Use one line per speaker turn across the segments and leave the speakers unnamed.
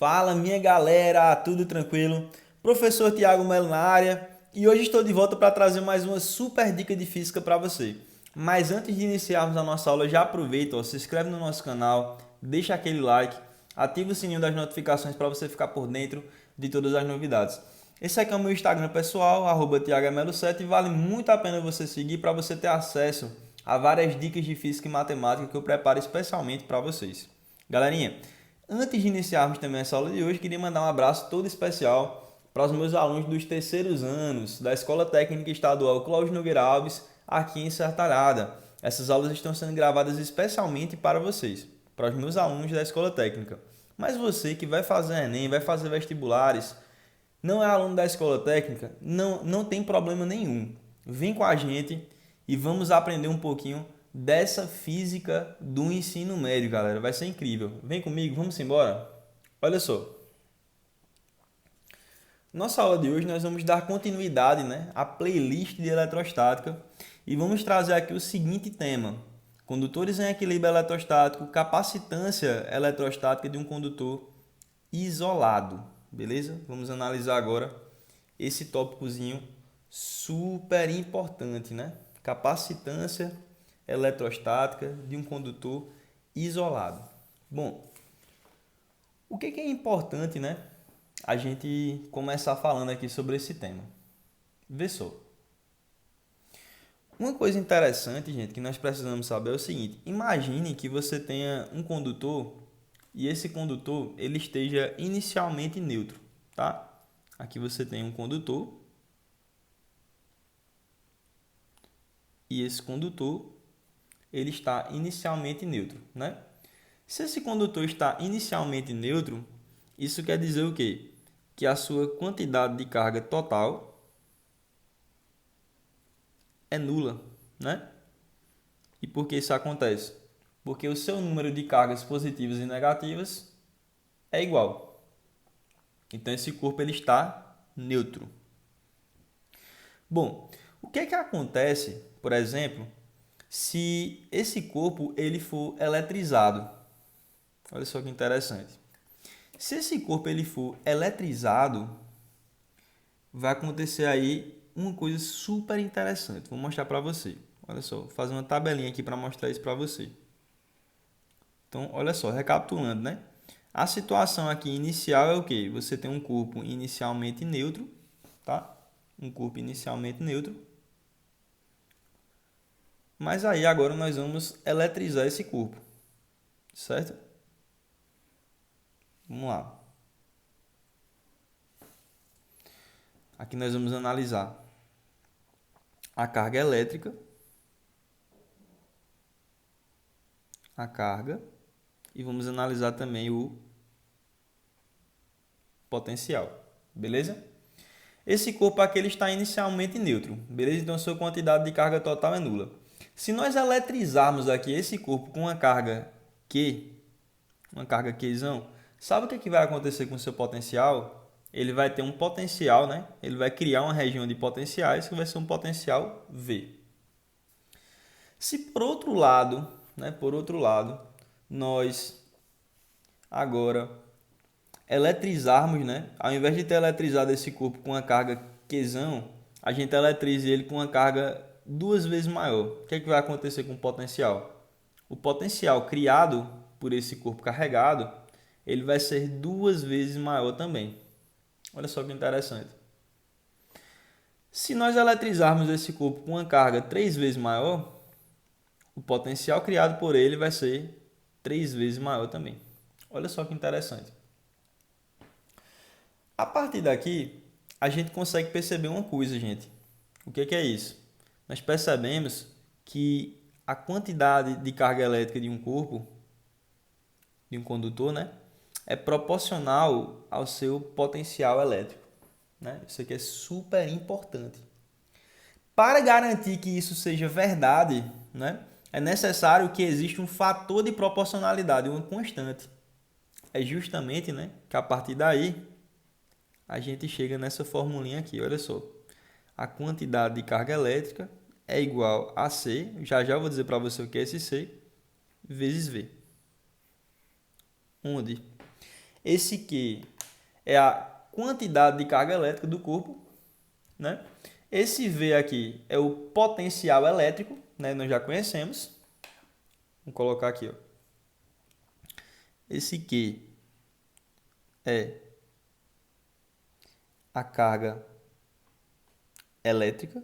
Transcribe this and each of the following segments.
Fala minha galera, tudo tranquilo? Professor Tiago Melo na área e hoje estou de volta para trazer mais uma super dica de física para você. Mas antes de iniciarmos a nossa aula, já aproveita, se inscreve no nosso canal, deixa aquele like, ativa o sininho das notificações para você ficar por dentro de todas as novidades. Esse aqui é o meu Instagram pessoal, @tiagomelo7 e vale muito a pena você seguir para você ter acesso a várias dicas de física e matemática que eu preparo especialmente para vocês. Galerinha, antes de iniciarmos também essa aula de hoje, queria mandar um abraço todo especial para os meus alunos dos terceiros anos da Escola Técnica Estadual Cláudio Nogueira Alves, aqui em Sertalhada. Essas aulas estão sendo gravadas especialmente para vocês, para os meus alunos da Escola Técnica. Mas você que vai fazer Enem, vai fazer vestibulares, não é aluno da Escola Técnica, não tem problema nenhum. Vem com a gente e vamos aprender um pouquinho dessa física do ensino médio, galera. Vai ser incrível. Vem comigo, vamos embora? Olha só. Nossa aula de hoje nós vamos dar continuidade, à playlist de eletrostática e vamos trazer aqui o seguinte tema: condutores em equilíbrio eletrostático, capacitância eletrostática de um condutor isolado. Beleza? Vamos analisar agora esse tópicozinho super importante, Capacitância eletrostática de um condutor isolado. Bom, o que é importante, a gente começar falando aqui sobre esse tema. Vê só. Uma coisa interessante, gente, que nós precisamos saber é o seguinte: imagine que você tenha um condutor e esse condutor ele esteja inicialmente neutro, tá? Aqui você tem um condutor e esse condutor ele está inicialmente neutro, Se esse condutor está inicialmente neutro, isso quer dizer o quê? Que a sua quantidade de carga total é nula, E por que isso acontece? Porque o seu número de cargas positivas e negativas é igual. Então esse corpo ele está neutro. Bom, o que é que acontece, por exemplo, se esse corpo ele for eletrizado? Olha só que interessante. Se esse corpo ele for eletrizado, vai acontecer aí uma coisa super interessante. Vou mostrar para você. Olha só, vou fazer uma tabelinha aqui para mostrar isso para você. Então, olha só, recapitulando, A situação aqui inicial é o quê? Você tem um corpo inicialmente neutro, tá? Um corpo inicialmente neutro. Mas aí agora nós vamos eletrizar esse corpo, certo? Vamos lá. Aqui nós vamos analisar a carga elétrica, a carga, e vamos analisar também o potencial, beleza? Esse corpo aqui ele está inicialmente neutro, beleza? Então sua quantidade de carga total é nula. Se nós eletrizarmos aqui esse corpo com uma carga Q, uma carga Qzão, sabe o que vai acontecer com o seu potencial? Ele vai ter um potencial, Ele vai criar uma região de potenciais que vai ser um potencial V. Se por outro lado, nós agora eletrizarmos, ao invés de ter eletrizado esse corpo com uma carga Qzão, a gente eletriza ele com uma carga duas vezes maior. O que vai acontecer com o potencial? O potencial criado por esse corpo carregado, ele vai ser duas vezes maior também. Olha só que interessante. Se nós eletrizarmos esse corpo com uma carga três vezes maior, o potencial criado por ele vai ser três vezes maior também. Olha só que interessante. A partir daqui, a gente consegue perceber uma coisa, gente. O que é isso? Nós percebemos que a quantidade de carga elétrica de um corpo, de um condutor, é proporcional ao seu potencial elétrico. Isso aqui é super importante. Para garantir que isso seja verdade, é necessário que exista um fator de proporcionalidade, uma constante. É justamente que a partir daí a gente chega nessa formulinha aqui, olha só. A quantidade de carga elétrica é igual a C, já eu vou dizer para você o que é esse C, vezes V. Onde Esse Q é a quantidade de carga elétrica do corpo, né? Esse V aqui é o potencial elétrico, né? Nós já conhecemos. Vou colocar aqui, ó. Esse Q é a carga elétrica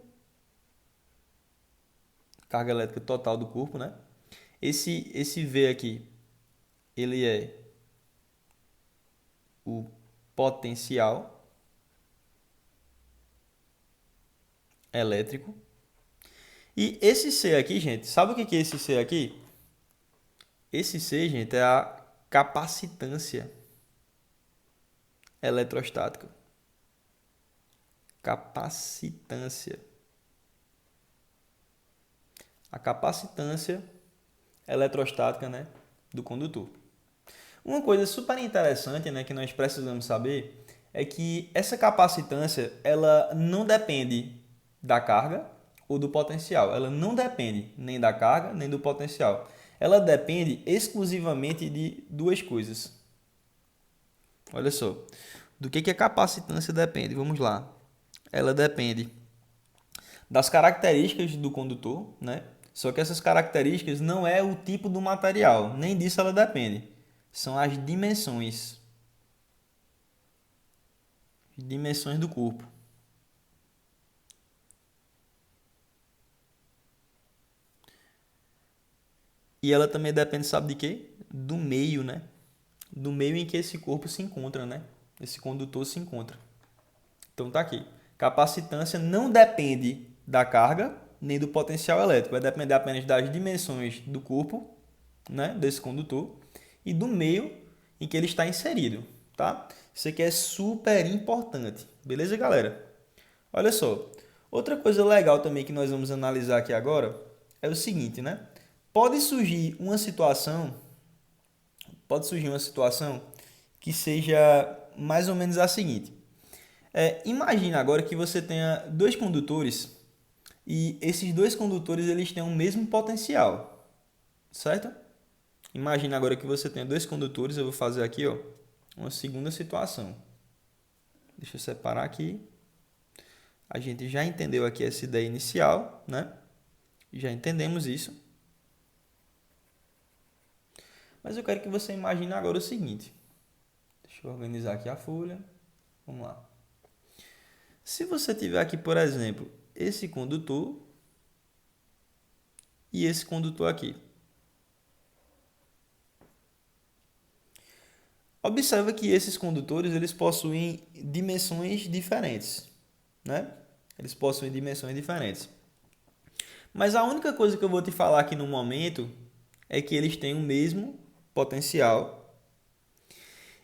total do corpo, né? Esse V aqui, ele é o potencial elétrico. E esse C aqui, gente, sabe o que é esse C aqui? Esse C, gente, é a capacitância eletrostática. Capacitância. A capacitância eletrostática, né, do condutor. Uma coisa super interessante, né, que nós precisamos saber é que essa capacitância ela não depende da carga ou do potencial. Ela não depende nem da carga nem do potencial. Ela depende exclusivamente de duas coisas. Olha só. Do que a capacitância depende? Vamos lá. Ela depende das características do condutor, né? Só que essas características não é o tipo do material, nem disso ela depende. São as dimensões. Dimensões do corpo. E ela também depende, sabe de quê? Do meio, né? Do meio em que esse corpo se encontra, né? Esse condutor se encontra. Então tá aqui. Capacitância não depende da carga nem do potencial elétrico. Vai depender apenas das dimensões do corpo, né? Desse condutor e do meio em que ele está inserido, tá? Isso aqui é super importante. Beleza, galera? Olha só. Outra coisa legal também que nós vamos analisar aqui agora é o seguinte, né? Pode surgir uma situação que seja mais ou menos a seguinte. Imagina agora que você tenha dois condutores e esses dois condutores eles têm o mesmo potencial, certo? Imagina agora que você tenha dois condutores, eu vou fazer aqui, ó, uma segunda situação. Deixa eu separar aqui. A gente já entendeu aqui essa ideia inicial, né? Já entendemos isso. Mas eu quero que você imagine agora o seguinte. Deixa eu organizar aqui a folha. Vamos lá. Se você tiver aqui, por exemplo, esse condutor e esse condutor aqui. Observa que esses condutores eles possuem dimensões diferentes, né? Eles possuem dimensões diferentes. Mas a única coisa que eu vou te falar aqui no momento é que eles têm o mesmo potencial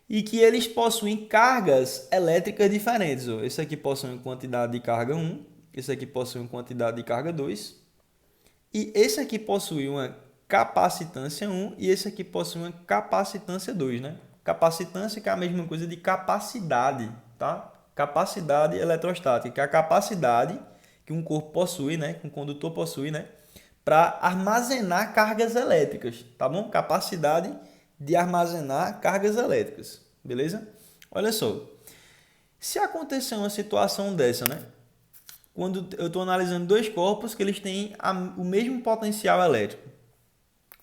e que eles possuem cargas elétricas diferentes. Esse aqui possui uma quantidade de carga 1, esse aqui possui uma quantidade de carga 2 e esse aqui possui uma capacitância 1 e esse aqui possui uma capacitância 2, né? Capacitância que é a mesma coisa de capacidade, tá? Capacidade eletrostática, que é a capacidade que um corpo possui, né? Que um condutor possui, né? Para armazenar cargas elétricas, tá bom? Capacidade de armazenar cargas elétricas, beleza? Olha só, se acontecer uma situação dessa, né? Quando eu estou analisando dois corpos que eles têm o mesmo potencial elétrico,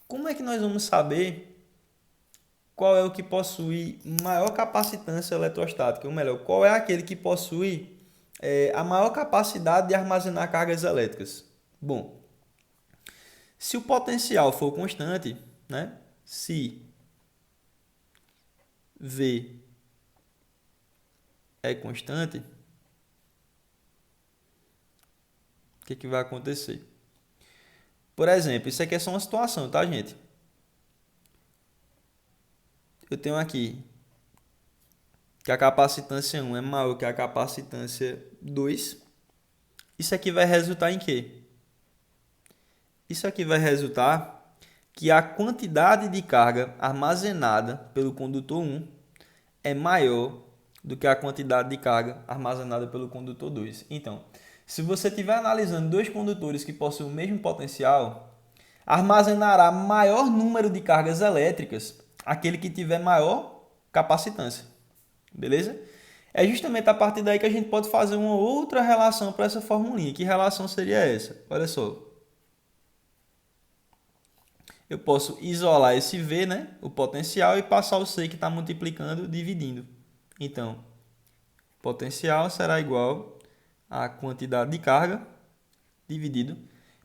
como é que nós vamos saber qual é o que possui maior capacitância eletrostática? Ou melhor, qual é aquele que possui a maior capacidade de armazenar cargas elétricas? Bom, se o potencial for constante, né? Se V é constante, o que vai acontecer? Por exemplo, isso aqui é só uma situação, tá, gente? Eu tenho aqui que a capacitância 1 é maior que a capacitância 2. Isso aqui vai resultar em quê? Isso aqui vai resultar que a quantidade de carga armazenada pelo condutor 1 é maior do que a quantidade de carga armazenada pelo condutor 2. Então, se você estiver analisando dois condutores que possuem o mesmo potencial, armazenará maior número de cargas elétricas aquele que tiver maior capacitância. Beleza? É justamente a partir daí que a gente pode fazer uma outra relação para essa formulinha. Que relação seria essa? Olha só. Eu posso isolar esse V, né, o potencial, e passar o C que está multiplicando, dividindo. Então, potencial será igual à quantidade de carga dividido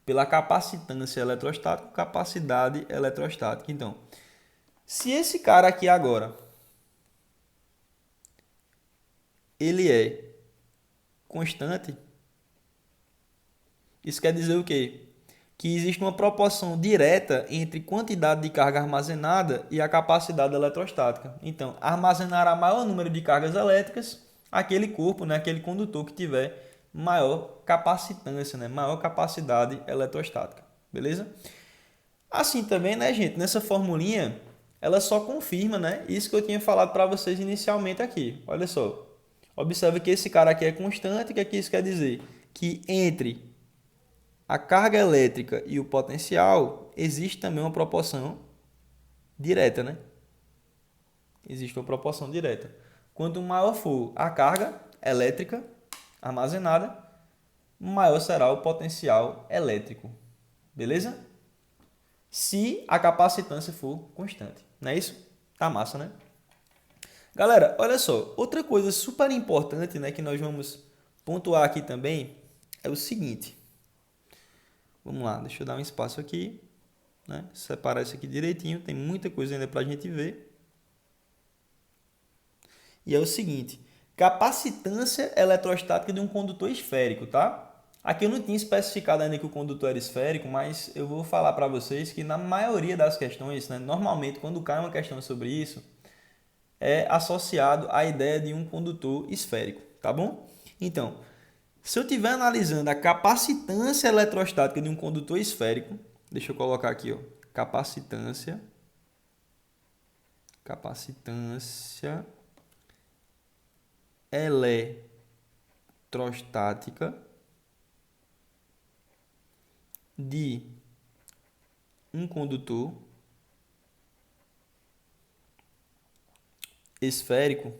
pela capacitância eletrostática, capacidade eletrostática. Então, se esse cara aqui agora, ele é constante, isso quer dizer o quê? Que existe uma proporção direta entre quantidade de carga armazenada e a capacidade eletrostática. Então, armazenará maior número de cargas elétricas aquele corpo, né, aquele condutor que tiver maior capacitância, né, maior capacidade eletrostática. Beleza? Assim também, né, gente, nessa formulinha, ela só confirma, né, isso que eu tinha falado para vocês inicialmente aqui. Olha só. Observe que esse cara aqui é constante, que isso quer dizer? Que entre a carga elétrica e o potencial, existe também uma proporção direta, né? Existe uma proporção direta. Quanto maior for a carga elétrica armazenada, maior será o potencial elétrico. Beleza? Se a capacitância for constante. Não é isso? Tá massa, né? Galera, olha só. Outra coisa super importante, né, que nós vamos pontuar aqui também é o seguinte. Vamos lá, deixa eu dar um espaço aqui, né? Separar isso aqui direitinho, tem muita coisa ainda para a gente ver. E é o seguinte, capacitância eletrostática de um condutor esférico, tá? Aqui eu não tinha especificado ainda que o condutor era esférico, mas eu vou falar para vocês que na maioria das questões, né, normalmente quando cai uma questão sobre isso, é associado à ideia de um condutor esférico, tá bom? Então, se eu estiver analisando a capacitância eletrostática de um condutor esférico, deixa eu colocar aqui, ó, capacitância eletrostática de um condutor esférico, o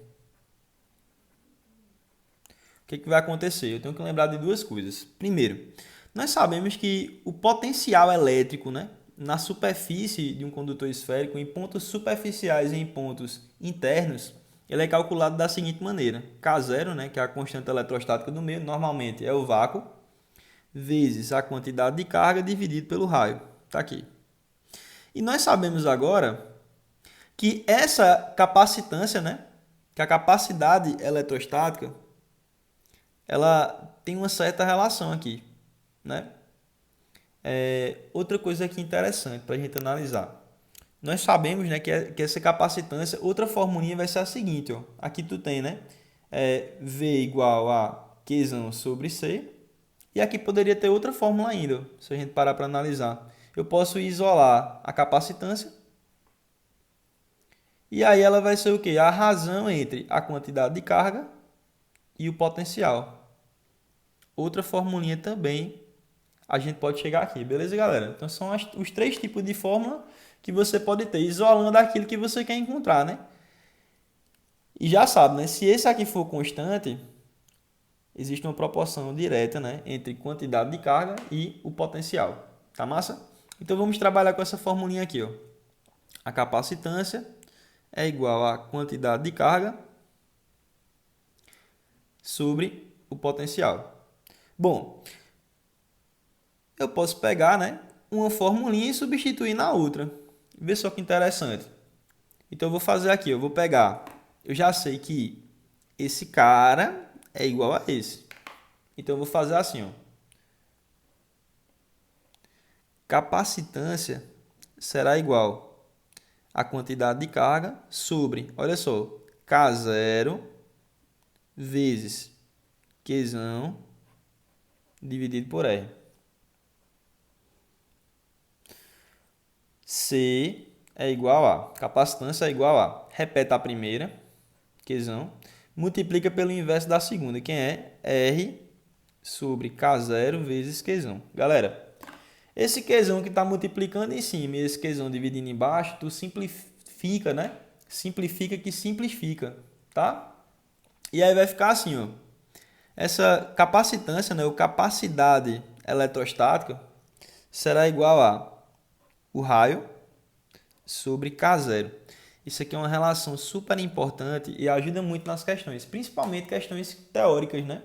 que vai acontecer? Eu tenho que lembrar de duas coisas. Primeiro, nós sabemos que o potencial elétrico, né, na superfície de um condutor esférico, em pontos superficiais e em pontos internos, ele é calculado da seguinte maneira. K0, né, que é a constante eletrostática do meio, normalmente é o vácuo, vezes a quantidade de carga dividido pelo raio. Está aqui. E nós sabemos agora que essa capacitância, né, que a capacidade eletrostática, ela tem uma certa relação aqui, né? Outra coisa aqui interessante para a gente analisar. Nós sabemos, né, que essa capacitância, outra formulinha vai ser a seguinte, ó. Aqui tu tem, né? V igual a Q sobre C. E aqui poderia ter outra fórmula ainda, se a gente parar para analisar. Eu posso isolar a capacitância. E aí ela vai ser o quê? A razão entre a quantidade de carga e o potencial. Outra formulinha também a gente pode chegar aqui, beleza, galera? Então são os três tipos de fórmula que você pode ter, isolando aquilo que você quer encontrar, né? E já sabe, né? Se esse aqui for constante, existe uma proporção direta, né, entre quantidade de carga e o potencial. Tá massa? Então vamos trabalhar com essa formulinha aqui, ó. A capacitância é igual à quantidade de carga sobre o potencial. Bom, eu posso pegar, né, uma formulinha e substituir na outra. Vê só que interessante. Então eu vou fazer aqui, eu vou pegar, eu já sei que esse cara é igual a esse. Então eu vou fazer assim, ó. Capacitância será igual à quantidade de carga sobre, olha só, K0 vezes Q dividido por R. C é igual a, capacitância é igual a, repete a primeira, Q, multiplica pelo inverso da segunda, que é R sobre K0 vezes Q. Galera, esse Q que está multiplicando em cima e esse Q dividindo embaixo, tu simplifica, né, Simplifica que simplifica, tá? E aí vai ficar assim, ó. Essa capacitância, né, ou capacidade eletrostática, será igual a o raio sobre K0. Isso aqui é uma relação super importante e ajuda muito nas questões, principalmente questões teóricas, né?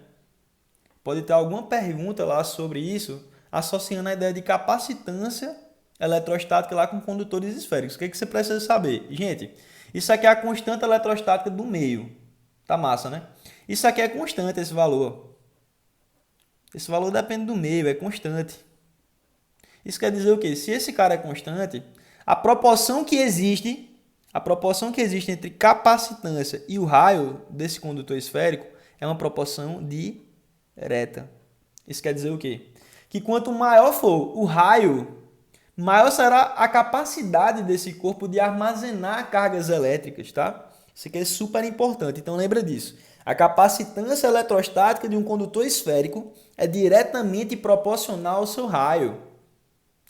Pode ter alguma pergunta lá sobre isso, associando a ideia de capacitância eletrostática lá com condutores esféricos. O que você precisa saber? Gente, isso aqui é a constante eletrostática do meio. Tá massa, né? Isso aqui é constante, esse valor. Esse valor depende do meio, é constante. Isso quer dizer o quê? Se esse cara é constante, a proporção que existe entre capacitância e o raio desse condutor esférico é uma proporção direta. Isso quer dizer o quê? Que quanto maior for o raio, maior será a capacidade desse corpo de armazenar cargas elétricas, tá? Isso aqui é super importante, então lembra disso. A capacitância eletrostática de um condutor esférico é diretamente proporcional ao seu raio.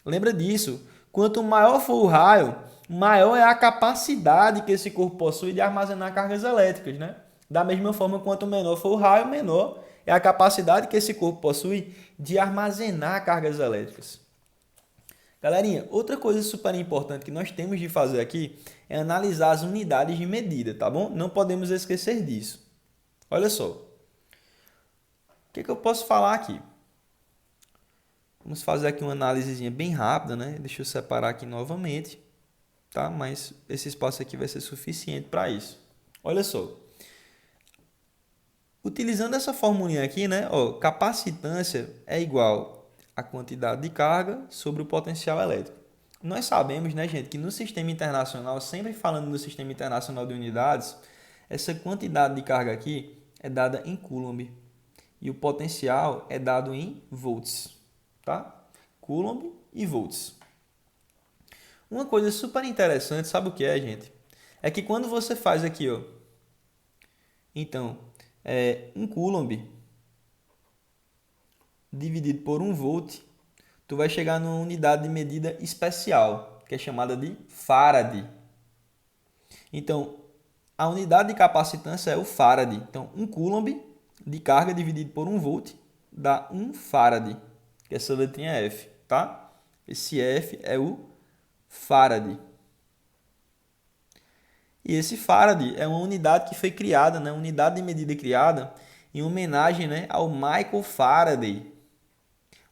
Lembra disso. Quanto maior for o raio, maior é a capacidade que esse corpo possui de armazenar cargas elétricas, né? Da mesma forma, quanto menor for o raio, menor é a capacidade que esse corpo possui de armazenar cargas elétricas. Galerinha, outra coisa super importante que nós temos de fazer aqui é analisar as unidades de medida, tá bom? Não podemos esquecer disso. Olha só. O que eu posso falar aqui? Vamos fazer aqui uma análisezinha bem rápida, né? Deixa eu separar aqui novamente, tá? Mas esse espaço aqui vai ser suficiente para isso. Olha só. Utilizando essa formulinha aqui, né? Ó, capacitância é igual à quantidade de carga sobre o potencial elétrico. Nós sabemos, né, gente, que no sistema internacional, sempre falando no sistema internacional de unidades, essa quantidade de carga aqui é dada em Coulomb e o potencial é dado em volts, tá? Coulomb e volts. Uma coisa super interessante, sabe o que é, gente? É que quando você faz aqui, ó, então, um Coulomb dividido por 1 volt, tu vai chegar numa unidade de medida especial, que é chamada de Farad. Então, a unidade de capacitância é o Farad. Então, 1 Coulomb de carga dividido por 1 volt dá 1 Farad, que é essa letrinha F, tá? Esse F é o Farad. E esse Farad é uma unidade que foi criada, né? Unidade de medida criada em homenagem, né, ao Michael Faraday,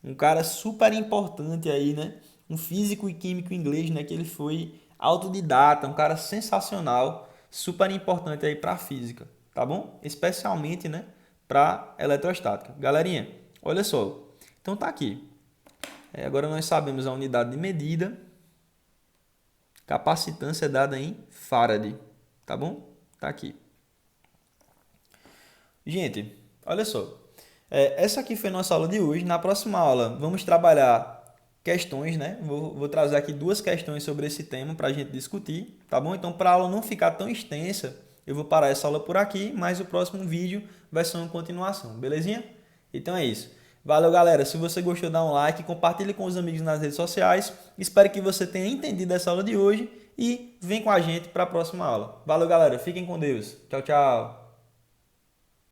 um cara super importante aí, né? Um físico e químico inglês, né? Que ele foi autodidata, um cara sensacional, super importante aí para a física, tá bom? Especialmente, né, para eletrostática. Galerinha, olha só. Então tá aqui. Agora nós sabemos a unidade de medida. Capacitância é dada em Farad, tá bom? Tá aqui. Gente, olha só. Essa aqui foi a nossa aula de hoje. Na próxima aula vamos trabalhar questões, né? Vou trazer aqui 2 questões sobre esse tema para a gente discutir, tá bom? Então, para a aula não ficar tão extensa, eu vou parar essa aula por aqui, mas o próximo vídeo vai ser uma continuação, belezinha? Então é isso. Valeu, galera. Se você gostou, dá um like, compartilhe com os amigos nas redes sociais. Espero que você tenha entendido essa aula de hoje e vem com a gente para a próxima aula. Valeu, galera. Fiquem com Deus. Tchau, tchau.